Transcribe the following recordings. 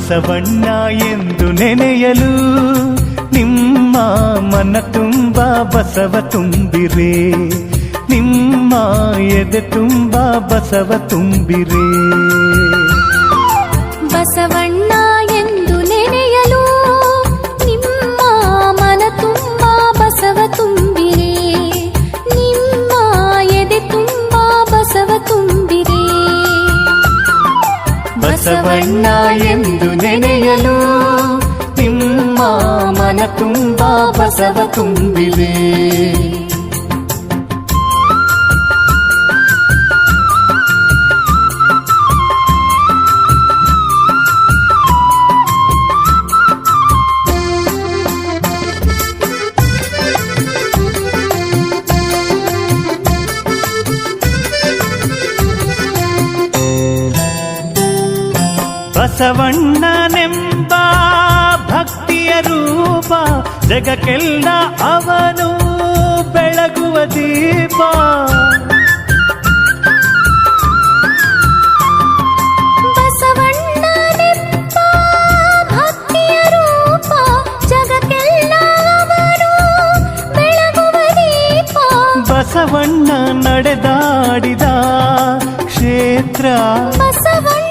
ಬಸವಣ್ಣ ಎಂದು ನೆನೆಯಲು ನಿಮ್ಮ ಮನ ತುಂಬ ಬಸವ ತುಂಬಿರೆ, ನಿಮ್ಮ ಎದೆ ತುಂಬ ಬಸವ ತುಂಬಿರೆ. ಬಸವಣ್ಣ ಎಂದು ನೆನೆಯಲು ನಿಮ್ಮ ಮನ ತುಂಬ ಬಸವ ತುಂಬಿರೆ, ನಿಮ್ಮ ಎದೆ ತುಂಬ ಬಸವ ತುಂಬಿರೆ. ಬಸವಣ್ಣ ಎಂದು ನೆನೆಯಲು ನಿಮ್ಮ ಮನ ತುಂಬ ಬಸವ ತುಂಬಿರೆ. ಬಸವಣ್ಣನೆಂಬ ಭಕ್ತಿಯ ರೂಪ ಜಗಕ್ಕೆಲ್ಲ ಅವನು ಬೆಳಗುವ ದೀಪ. ಬಸವಣ್ಣನೆಂಬ ಭಕ್ತಿಯ ರೂಪ ಜಗಕ್ಕೆಲ್ಲ ಅವನು ಬೆಳಗುವ ದೀಪ. ಬಸವಣ್ಣ ನಡೆದಾಡಿದ ಕ್ಷೇತ್ರ, ಬಸವಣ್ಣ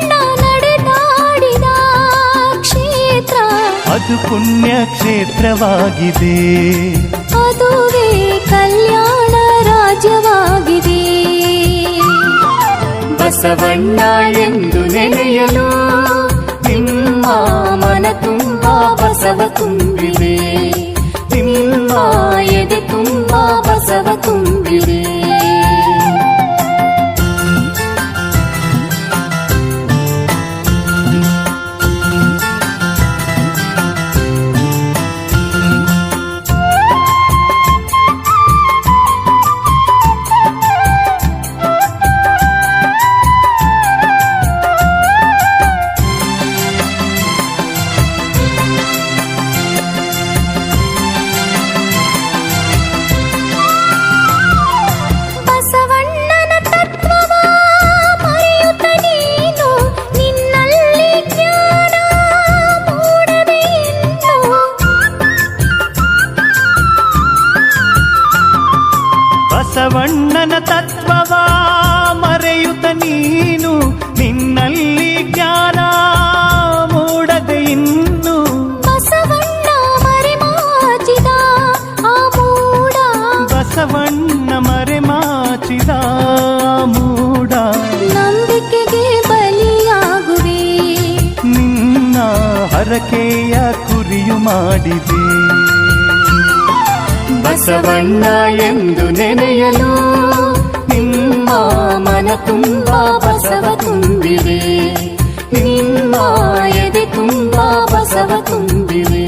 ಅದು ಪುಣ್ಯ ಕ್ಷೇತ್ರವಾಗಿದೆ, ಅದುವೇ ಕಲ್ಯಾಣ ರಾಜ್ಯವಾಗಿದೆ. ಬಸವಣ್ಣ ಎಂದು ನೆನೆಯಲು ನಿಮ್ಮ ಮನ ತುಂಬ ಬಸವ ತುಂಬಿದೆ, ನಿಮ್ಮ ಎದೆ ತುಂಬ ಬಸವ ತುಂಬಿದೆ. ಬಸವಣ್ಣನ ತತ್ವವ ಮರೆಯುತ್ತ ನೀನು ನಿನ್ನಲ್ಲಿ ಜ್ಞಾನ ಮೂಡದೆ ಇನ್ನು. ಬಸವಣ್ಣ ಮರೆಮಾಚಿದ ಆ ಮೂಡ, ಬಸವಣ್ಣ ಮರೆಮಾಚಿದ ಮೂಡ. ನಂಬಿಕೆಗೆ ಬಲಿಯಾಗುವೆ, ನಿನ್ನ ಹರಕೆಯ ಕುರಿಯು ಮಾಡಿದೆ. ಬಸವಣ್ಣ ಎಂದು ನೆನೆಯಲು ನಿಮ್ಮ ಮನ ತುಂಬ ಬಸವ ತುಂಬಿರೆ, ನಿಮ್ಮ ಎದೆ ತುಂಬ ಬಸವ ತುಂಬಿರೆ.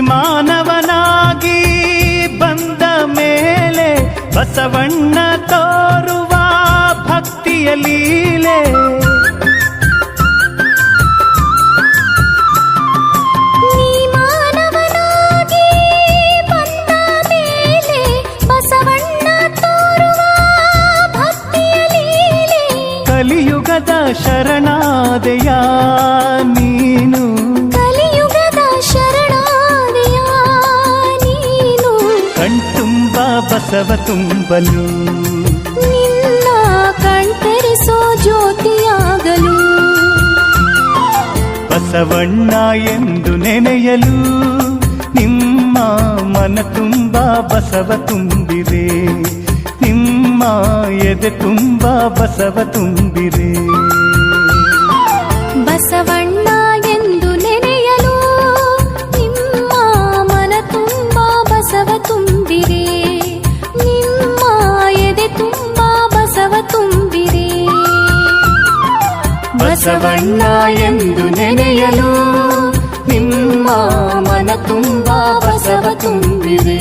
ಮಾನವನಾಗಿ ಬಂದ ಮೇಲೆ ಬಸವಣ್ಣ ತೋರುವ ಭಕ್ತಿಯ ಲೀಲೆ. ನೀ ಮಾನವನಾಗಿ ಬಂದ ಮೇಲೆ ಬಸವಣ್ಣ ತೋರುವ ಭಕ್ತಿಯ ಲೀಲೆ. ಕಲಿಯುಗದ ಶರಣಾದೆಯ ನೀನು, ಕಣ್ತುಂಬ ಬಸವ ತುಂಬಲು, ನಿನ್ನ ಕಣ್ತರಿಸೋ ಜ್ಯೋತಿಯಾಗಲು. ಬಸವಣ್ಣ ಎಂದು ನೆನೆಯಲು ನಿಮ್ಮ ಮನ ತುಂಬ ಬಸವ ತುಂಬಿದೆ, ನಿಮ್ಮ ಎದೆ ತುಂಬ ಬಸವ ತುಂಬಿದೆ. ಬಸವಣ್ಣ ಎಂದು ನೆನೆಯಲು ನಿಮ್ಮ ಮನ ತುಂಬ ಬಸವ ತುಂಬಿರೆ, ನಿಮ್ಮ ಎದೆ ತುಂಬ ಬಸವ ತುಂಬಿರೆ. ಬಸವಣ್ಣ ಎಂದು ನೆನೆಯಲು ನಿಮ್ಮ ಮನ ತುಂಬ ಬಸವ ತುಂಬಿದೆ.